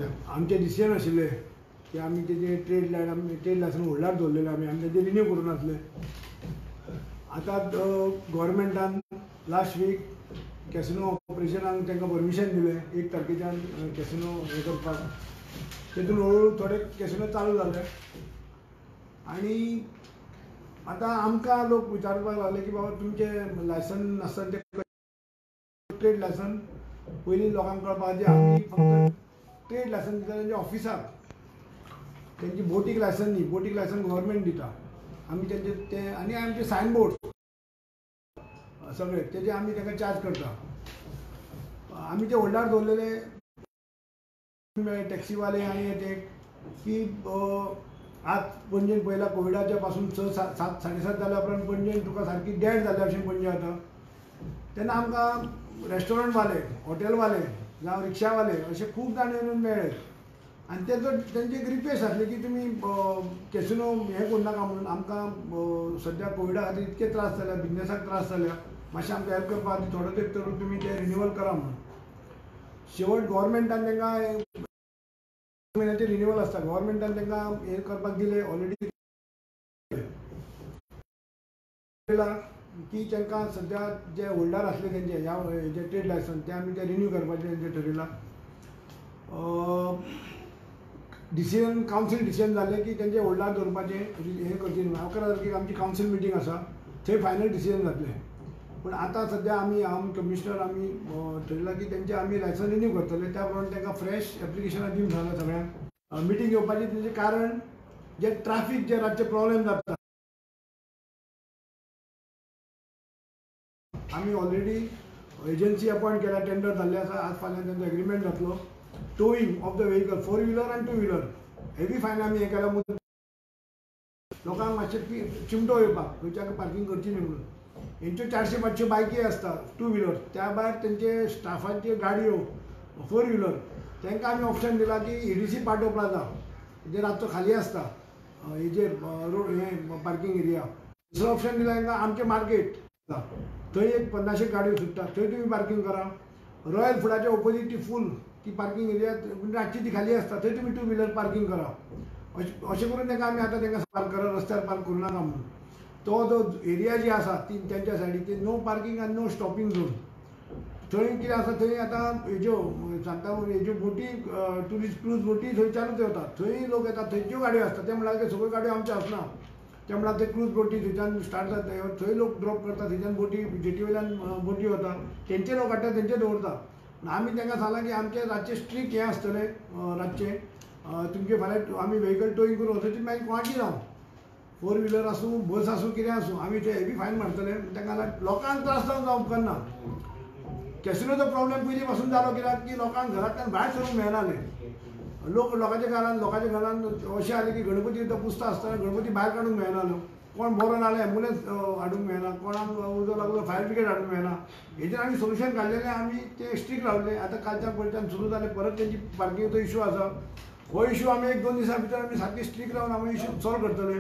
आमचे डिसिजन आशिल्ले की आमी तेजे ट्रेड लायसन होल्डार दवरलेले आमी तेजे रिन्यू करून आसले. आतां गव्हर्मेंटान लास्ट वीक कॅसिनो ऑपरेशनाक तांकां परमिशन दिलें 1 तारखेच्यान कॅसिनो हे करपाक. तेतून हळूहळू थोडे कॅसिनो चालू जाले आनी आतां आमकां लोक विचारपाक लागले की बाबा तुमचे लायसन आसता ते ट्रेड लायसन पयलीं लोकांक कळपाक जे आमी फक्त ट्रेड लायसन दिता तेंचे ऑफिसाक. तेंची बोटीक लायसन न्ही, बोटीक लायसन गव्हर्मेंट दिता. आमी तेंचे ते आनी आमचे सायनबोर्ड सगळे तेजे आमी तांकां चार्ज करता. आमी ते होल्डार दवरलेले टॅक्सीवाले आनी ते की आज पणजेन पयला कोविडाच्या पासून 7-7.5 जाल्या उपरांत पणजेन तुका सारकी डेड जाल्या अशें पणजे जाता. तेन्ना आमकां रेस्टॉरंटवाले, हॉटेलवाले जावं रिक्षावाले असे खूब जाण येवन मेळ्ळे आनी तेंची एक रिक्वेस्ट आसली की तुमी कॅसिनो हें करूं नाका म्हणून. आमकां सद्या कोविडा खातीर इतके त्रास जाल्या, बिजनेसाक त्रास जाल्या, मातशें आमकां हेल्प करपा खातीर थोडो तेंप तर तुमी ते रिन्यूवल करा म्हणून. शेवट गव्हर्मेंटान तांकां महिन्याचे रिन्यूवल आसता, गव्हर्मेंटान तांकां हें करपाक दिले ऑलरेडी की तांकां सद्या जे होल्डार आसले तेंचे ह्या हेजे ट्रेड लायसन ते आमी ते रिन्यू करपाचें तेंचे ठरयलां. डिसिजन कावन्सील डिसिजन जालें की तेंचे होल्डार दवरपाचें हें करचें न्हू. 11 तारखेक आमची कावन्सील मिटींग आसा, थंय फायनल डिसिजन जातलें. पूण आतां सद्या आमी कमिशनर आमी ठरयलां की तेंचे आमी लायसन रिन्यू करतले. त्या प्रमाणे तांकां फ्रेश एप्लिकेशनां दिवंक जाय सगळ्यांक. मिटींग घेवपाचें तेजें कारण जे ट्राफीक जे रातचे प्रॉब्लेम जाता. आमी ऑलरेडी एजन्सी अपॉयंट केल्या, टेंडर जाल्लें आसा. आज फाल्यां तेंचो एग्रीमेंट जातलो. Towing of the vehicle 4 wheeler आनी 2 व्हिलर हेवी फायन आमी हें केल्या म्हणून लोकांक मातशें चिमटो येवपाक खंयच्याक पार्किंग करची न्ही म्हणून. हेंच्यो 400-500 बायकी आसता 2 व्हिलर, त्या भायर तेंचे स्टाफाच्यो गाडयो 4 व्हिलर तांकां आमी ऑप्शन दिला की EDC पाटो प्लाझा जे रातचो खाली आसता हेजेर रोड हें पार्किंग एरिया. दुसरो ऑप्शन दिला तांकां आमचें मार्केट थंय एक 50 गाडयो सुट्टा, थंय तुमी पार्किंग करा. रॉयल फुडाच्या ऑपोजीट ती फूल ती पार्किंग एरिया रातची ती खाली आसता, थंय तुमी 2 व्हिलर पार्किंग करा. अशें करून तांकां आमी आतां तांकां पार्क करा, रस्त्यार पार्क करूं नाका म्हणून. तो जो एरिया जी आसा ती तेंच्या सायडीक ती नो पार्किंग आनी नो स्टॉपिंग झोन. थंय कितें आसा थंय आतां हेज्यो सांगता हेज्यो बोटी ट्युरिस्ट क्रूज बोटी थंय चालूच येता. थंय लोक येतात, थंयच्यो गाडयो आसता. ते म्हळ्यार ते सगळ्यो गाडयो आमच्यो आसना. ते म्हळ्यार ते क्रूज बोटी थंयच्यान स्टार्ट जाता, थंय लोक ड्रॉप करता, थंयच्यान बोटी जेटी वयल्यान बोटी वता, तेंचे लोक हाडटा तेंचे दवरता. आमी तांकां सांगलां की आमचे रातचे स्ट्रीक हें आसतलें रातचें तुमचे फाल्यां आमी व्हेकल टोईंग करून थंय तुमी मागीर कोणाची जावं 4 व्हिलर आसूं बस आसूं कितें आसूं आमी ते हेवी फायन मारतले. तांकां लोकांक त्रास जावंक उपकारना. कॅसिनोचो प्रॉब्लेम पयलीं पासून जालो कित्याक की लोकांक घरांतल्यान भायर सरूंक मेळनासलें. लोकांच्या घरान अशें जालें की गणपती तो पुजता आसतना गणपती भायर काडूंक मेळनालो. कोण बरो नाल्यार एम्बुलन्स हाडूंक मेळना, कोणाक उजो लागलो फायर ब्रिगेड हाडूंक मेळना. हेजेर आमी सोल्युशन काडलेलें, आमी ते स्ट्रीक रावले. आतां कालच्यान पयच्यान सुरू जालें परत तेंची पार्किंगचो इशू आसा. हो इशू आमी 1-2 दिसां भितर आमी सारके स्ट्रीक रावन आमी इशू सॉल्व करतले.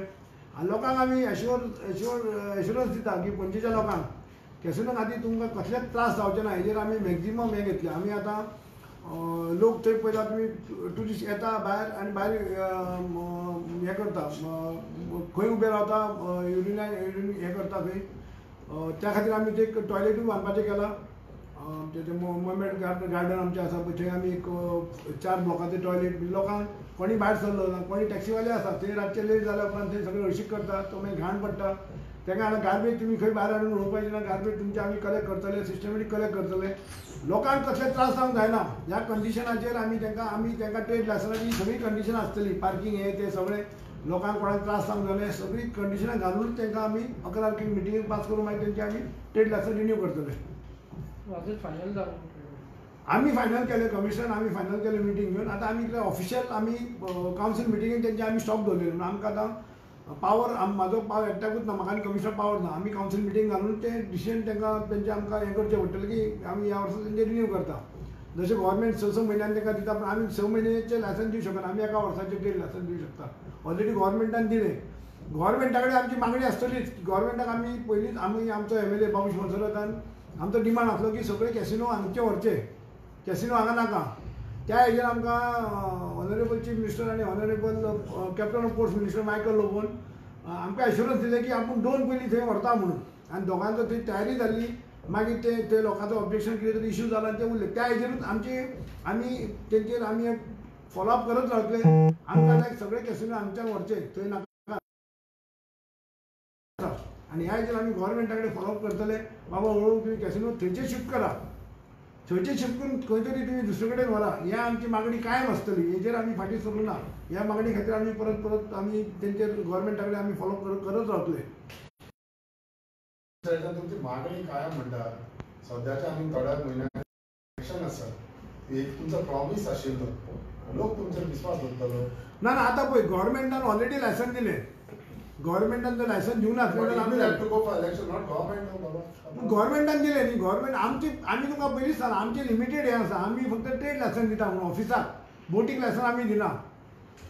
आनी लोकांक आमी एश्युरन्स दिता की पणजेच्या लोकांक कॅसिनो खातीर तुमकां कसलेच त्रास जावचे ना. हेजेर आमी मॅक्झिमम हें घेतलें. आमी आतां लोक थंय पळयता तुमी ट्युरिस्ट येता भायर आनी भायर हें करता खंय उबे रावता हें करता थंय. त्या खातीर आमी ते टॉयलेटूय बांदपाचें केलां. ते मोमेंट गार्डन आमचें आसा पळय थंय आमी एक 4 ब्लॉकाचें टॉयलेट. लोकांक कोणी भायर सरलो ना, कोणी टॅक्सीवाले आसा थंय रातचे लेट जाल्या उपरांत थंय सगळें हळशीक करता, तो मागीर घाण पडटा. तांकां आतां गार्बेज तुमी खंय भायर हाडून उडोवपाचें ना, गार्बेज तुमचें आमी कलेक्ट करतले, सिस्टमॅटीक कलेक्ट करतले. लोकांक कसले त्रास जावंक जायना. ह्या कंडिशनाचेर आमी तांकां ट्रेड लायसनाची सगळी कंडिशनां आसतली, पार्किंग हें तें सगळें लोकांक कोणाक त्रास जावंक जाय सगळी कंडिशनां घालून तांकां आमी 11 तारखेक मिटींग पास करून मागीर तेंची आमी ट्रेड लायसन रिन्यू करतले. आमी फायनल केलें कमिशनर, आमी फायनल केलें मिटींग घेवन. आतां आमी ऑफिशियल आमी कावन्सील मिटींगेन तेंचे आमी स्टॉप दवरलेले. म्हणून आमकां आतां पावर म्हाजो पावर एकट्याकूच ना, म्हाका आनी कमिशनर पावर ना. आमी कावन्सील मिटींग घालून ते डिसिजन तेंचे आमकां हें करचें पडटलें की आमी ह्या वर्सा तेंचे रिन्यू करता. जशें गव्हर्मेंट 6 म्हयन्यान तांकां दिता, पूण आमी 6 म्हयन्याचें लायसन दिवंक शकना. आमी एका वर्साचें ट्रेड लायसन दिवंक शकता. ऑलरेडी गव्हर्मेंटान दिलें. गव्हर्मेंटा कडेन आमची मागणी आसतलीच. गव्हर्मेंटाक आमी पयलींच आमचो MLA बाबूश मनसरोतान आमचो डिमांड आसलो की सगळे कॅसिनो हांगचे व्हरचे, कॅसिनो हांगा नाका. त्या हेजेर आमकां ऑनरेबल चीफ मिनिस्टर आनी honourable captain of ports minister Michael लोबोन आमकां एश्युरन्स दिले की आपूण ड्रोन पयलीं थंय व्हरता म्हणून आनी दोगांचो थंय तयारी जाल्ली मागीर ते लोकांचो ऑब्जेक्शन कितें तरी इश्यू जाला आनी ते उरले त्या हेजेरूच आमी तेंचेर आमी फॉलोअप करत रावतले आमकां लायक सगळे कॅसिनो आमच्यान व्हरचे थंय नाका आनी ह्या हेजेर आमी गव्हर्मेंटा कडेन फॉलोअप करतले बाबा हळू तुमी कॅसिनो थंयचे शिफ्ट करा थंयचे शिफ्ट करून खंय तरी तुमी दुसरे कडेन व्हरा ह्या आमची मागणी कायम आसतली हेजेर आमी फाटीं सरूं ना ह्या मागणी खातीर आमी परत आमी तेंचेर गव्हर्मेंटा कडेन आमी फॉलोअप करत रावतले. तुमची मागणी कायम म्हणटा सध्याच्या आमी थोड्या म्हयन्यां इलेक्शन आसा एक तुमचो प्रॉमिस आशिल्लो लोक तुमचेर विश्वास दवरतलो ना आता पळय गव्हर्मेंटान ऑलरेडी लायसन दिलें गव्हर्मेंटान जर लायसन दिवं नासलें जाल्यार गव्हर्मेंटान दिलें न्ही गव्हर्मेंट आमी तुमकां पयलींच सांगलां आमचें लिमिटेड हें आसा आमी फक्त ट्रेड लायसन दिता म्हणून ऑफिसाक बोटीक लायसन आमी दिना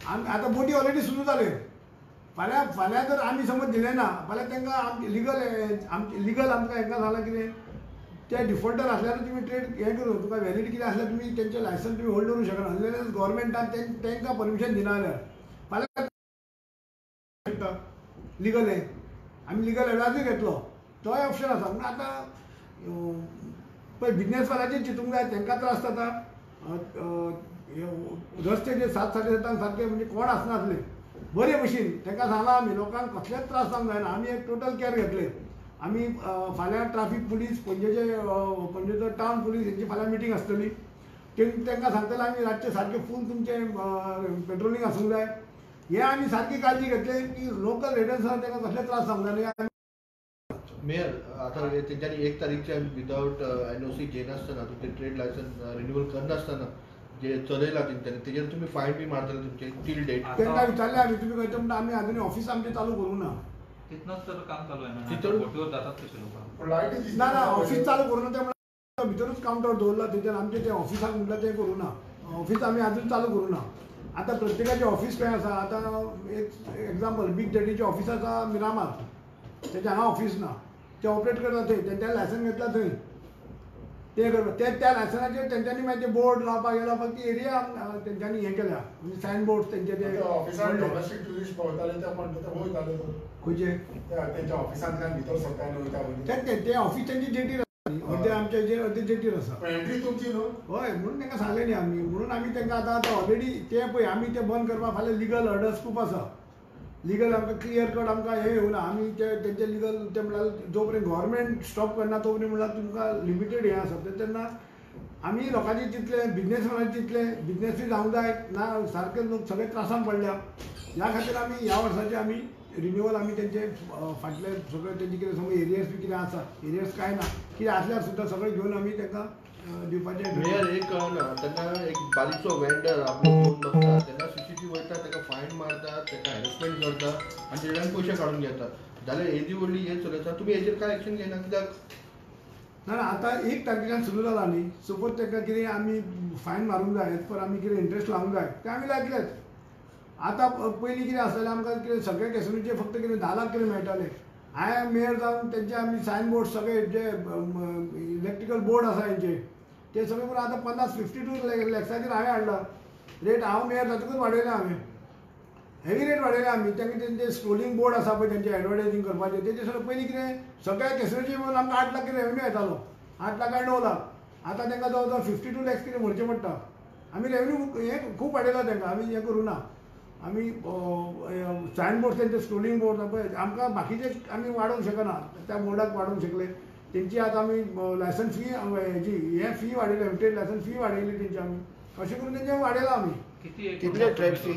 आतां बोटी ऑलरेडी सुरू जाल्यो फाल्यां जर आमी समज दिलें ना फाल्यां तांकां लिगल आमकां हांकां सांगलां कितें ते डिफॉल्टर आसल्यार तुमी ट्रेड हें करूं तुका वॅलिडी कितें आसल्यार तुमी तेंचें लायसन तुमी होल्ड करूंक शकना अनलेस गव्हर्मेंटान तांकां परमिशन दिना जाल्यार फाल्यां लिगल हें आमी लिगल एडवायजूय घेतलो तोय ऑप्शन आसा पूण आतां पळय बिजनेसवाल्याचेर चिंतूंक जाय तांकां त्रास जाता रस्ते जे 7 साडे 7 सारके म्हणजे कोण आसनासले बरे भशेन तांकां सांगलां आमी लोकांक कसलेच त्रास जावंक जायना आमी एक टोटल केअर घेतले आमी फाल्यां ट्राफीक पुलीस पणजेचो टावन पुलीस हेंची फाल्यां मिटींग आसतली तांकां सांगतले आमी रातचे सारके फूल तुमचें पेट्रोलिंग आसूंक जाय हे आमी सारकी काळजी घेतली की लोकल रेडन्सांक तांकां कसले त्रास जावंक जायना. मेयर आता तेंच्यांनी 1 तारीखच्या विदाउट NOC घेनासतना तुमचे ट्रेड लायसन रिन्यूअल करनासतना जे चलयला तेंच्यांनी तेजेर तुमी फायन बी मारतले तुमचे टील डेट तांकां विचारलें आमी तुमी खंय म्हणटा आमी आजुनी ऑफिस आमचें चालू करूं ना तितनच तर काम चालू आहे ना तितून बोटीवर जातात तसे लोक ना ऑफिस चालू करूं ना ते भितरूच कावंटर दवरला तेजेर आमचे ते ऑफिसाक म्हणटा तें करूं ना ऑफिस आमी आजून चालू करूं ना आतां प्रत्येकाचें ऑफिस खंय आसा आतां एक एग्जाम्पल बिग डॅडीचें ऑफिस आसा मिरामार तेजें हांगा ऑफिस ना ते ऑपरेट करता थंय तेंच्यानी लायसन घेतला थंय ते करता त्या लायसनाचेर तेंच्यांनी मागीर बोर्ड लावपाक हे लावपाक ती एरिया तेंच्यांनी हें केल्या म्हणजे सायन बोर्ड तेंचे ते ऑफिसान डोमेस्टीक टुरिस्ट पावताले ते म्हणटा ते वयताले खंयचे तेंच्या ऑफिसांतल्यान भितर सरकारान वयता ते ऑफिस तेंची जेटीर आसा अर्दे आमच्या हेजेर अर्दे जेटीर आसा एंट्री तुमची न्हू हय म्हणून तांकां सांगलें न्ही आमी म्हणून आमी तांकां आतां ऑलरेडी ते पळय आमी ते बंद करपाक फाल्यां लिगल ऑर्डर्स खूब आसा लिगल आमकां क्लियर कट आमकां हें येवना आमी तेंचे लिगल ते म्हणल्यार जो पर्यंत गव्हर्मेंट स्टॉप करना तो पर्यंत म्हणल्यार तुमकां लिमिटेड हें आसा तेन्ना आमी लोकांचें चिंतलें बिजनेसमॅनाचें चिंतलें बिजनेसूय जावंक जाय ना सारके लोक सगळे त्रासान पडल्या ह्या खातीर आमी ह्या वर्साचें आमी रिन्युअल आमी तेंचे फाटले सगळे तेंचे कितें समज एरियर्स बी कितें आसा एरियर्स कांय ना कितें आसल्यार सुद्दां सगळें घेवन आमी तांकां दिवपाचें. मेयर एक कळना तेन्ना एक बारीकसो वेंडर आपलो घेवन बसता तेन्ना CCTV वयता ताका फायन मारता ताका हॅरेसमेंट करता आनी तेज्यान पयशे काडून घेता जाल्यार हेजी व्हडली हें चलयता तुमी हेजेर कांय एक्शन घेयना कित्याक ना आतां 1 तारखेच्यान सुरू जाला न्ही सपोज ताका कितें आमी फायन मारूंक जाय एज पर आमी कितें इंट्रस्ट लावंक जाय तें आमी लायतलेच आतां पयलीं कितें आसतालें आमकां कितें सगळे कॅसिनोचे फक्त कितें 10 लाख कितें मेळटाले हांवें मेयर जावन तेंचे आमी सायन बोर्ड सगळे जे इलेक्ट्रिकल बोर्ड आसा हेंचे ते सगळे करून आतां 52 लॅक्साचेर हांवें हाडला रेट हांव मेयर जातकूच वाडयला हांवें हेवी रेट वाडयला आमी तांचे तेंचे स्क्रोलिंग बोर्ड आसा पळय तेंचे एडवर्टायजींग करपाचें तेचे सगळे पयलीं कितें सगळ्या कॅसिनोचे मिळून आमकां 8 लाख कितें रेवन्यू येतालो 8 लाख काय 9 लाख आतां तांकां जवळ जवळ 52 लॅक्स कितें भरचें पडटा आमी रेवन्यू हें खूब वाडयला तांकां आमी हें करूं ना आमी सायन बोर्ड तेंचे स्क्रोलिंग बोर्ड पळय आमकां बाकीचे आमी वाडोवंक शकना त्या बोर्डाक वाडोवंक शकले तेंची आतां आमी लायसन फी हेजी हें फी वाडयली ट्रेड लायसन फी वाडयली तेंची आमी अशें करून तेंचे वाडयला आमी कितले trade fee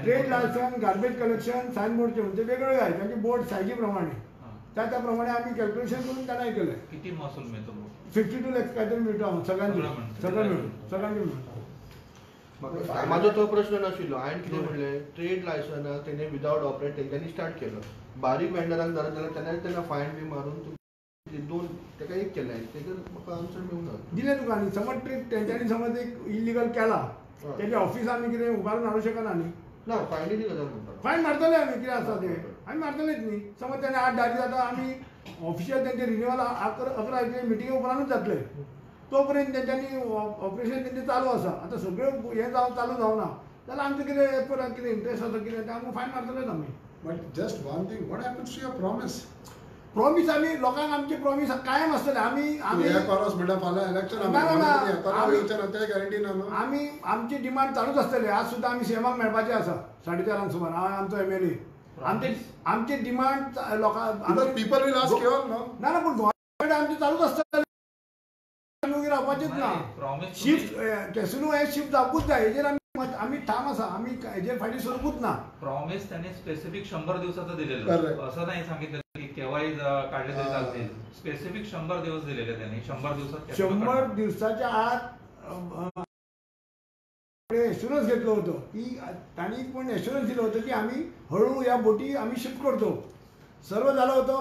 trade licence garbage collection sign बोर्डचे म्हणजे वेगळे आहे त्यांचे बोर्ड सायजी प्रमाणे त्या प्रमाणे आमी कॅल्क्युलेशन करून त्यांना हे केलं किती महसूल मिळतो 52 लॅक्स काहीतरी मिळतो सगळ्यांनी मिळून माझो तो प्रश्न नाशिल्लो हांवें कितें म्हणलें ट्रेड लायसनाक तेणे विदाउट ऑपरेट तेंच्यांनी स्टार्ट केलो बारीक वेंडरांक जालें जाल्यार तेन्ना फायन बी मारून दोन ताका एक केलें तेजेर म्हाका आन्सर मेळूना दिलें तुका न्ही समज ट्रेड तेंच्यांनी समज एक इलिगल केला तेजे ऑफिस आमी कितें उबारून हाडूंक शकना न्ही ना फायनी गजाल म्हणटा फायन मारतले आमी कितें आसा तें आमी मारतलेच न्ही समज तेणें 8 धाडी जाता आमी ऑफिशियल तेंचे रिन्युअल 11 मिटिंगे उपरांतूच जातले तोपर्यंत त्यांच्यानी ऑपरेशन त्यांचे चालू आसा. आतां सगळें हें चालू जावना जाल्यार आमचें कितें एज पर कितें इंट्रस्ट आसा कितें तें आमकां फायन मारतलेच आमी. But just one thing, what happens to your promise? Promise आमी लोकांक आमची प्रॉमिस कायम आसतले. आमी हे करोस म्हणटा फाल्यां इलेक्शन ते गॅरंटी ना न्हू. आमी आमची डिमांड चालूच आसतली. आज सुद्दां आमी सीएमाक मेळपाचे आसा 4:30 सुमार. हांव आमचो MLA. आमची डिमांड लोकांक people will ask you all no. ना पूण गव्हर्नमेंट आमची चालूच आसतली. आमी रावपाचेच ना. शिफ्ट कॅसिनो हे शिफ्ट जावपूच जाय. हेजेर आमी ठाम आसा. आमी हेजेर फाटीं सरपूच ना. प्रॉमिस त्यांनी स्पेसिफिक 100 दिवसाचं दिलेलं, Correct. असं नाही सांगितलं की केव्हाही काढले तरी चालतील. स्पेसिफिक 100 दिवस दिलेले त्यांनी. 100 दिवसात 100 दिवसाच्या आत एश्युरन्स घेतलो होतो की तांणी पण एश्युरन्स दिलं होतं की आम्ही हळू या बोटी आम्ही शिफ्ट करतो. सर्व झालं होतं.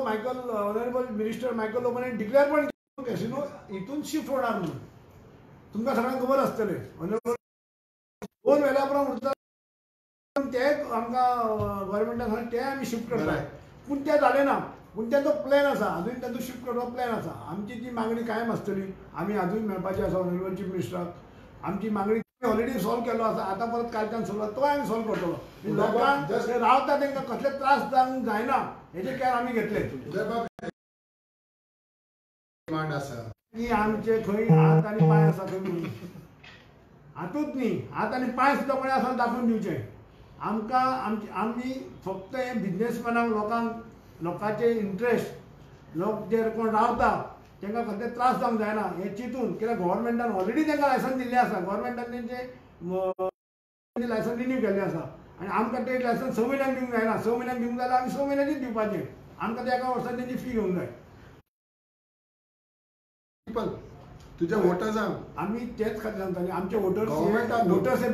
ऑनरेबल मिनिस्टर मायकल लोबोने डिक्लेअर पण केलं कॅसिनो इथून शिफ्ट होणार म्हणून. तुमकां सगळ्यांक खबर आसतलें. ऑनरेबल 2 वेळा पर्यंत उरता ते आमकां गव्हर्मेंटान सांगलें ते आमी शिफ्ट करताय. पूण तें जालें ना. पूण तेंचो प्लॅन आसा. अजून तेंचो शिफ्ट करपाचो प्लॅन आसा. आमची ती मागणी कायम आसतली. आमी अजून मेळपाची आसा ऑनरेबल चीफ मिनिस्टराक. आमची मागणी ऑलरेडी सॉल्व केलो आसा. आतां परत कालच्यान सुरवात तो आमी सॉल्व करतलो. लोकांक जे रावता तांकां कसले त्रास जावंक जायना हेजे केअर आमी घेतले. डिमांड आसा की आमचे खंय हात आनी पांय आसा खंय म्हणून. हातूच न्ही, हात आनी पांय सुद्दां कोणें आसा दाखोवन दिवचे. आमकां आमी फक्त हे बिझनेसमॅनांक लोकांचे इंट्रस्ट लोक जे कोण रावता तांकां कसले त्रास जावंक जायना हे चिंतून. कित्याक गव्हर्मेंटान ऑलरेडी तांकां लायसन्स दिल्लें आसा. गव्हर्मेंटान तेंचे लायसन्स रिन्यू केल्लें आसा. आनी आमकां ते लायसन्स 6 म्हयन्याक दिवंक जायना. 6 म्हयन्याक दिवंक जाल्यार आमी 6 म्हयन्याचीच दिवपाचें. आमकां ते एका वर्सान तेंची फी घेवंक जाय. तुझ्या वोटर्सांक आमी तेच खातीर सांगताली आमचे Government वोटर्स हे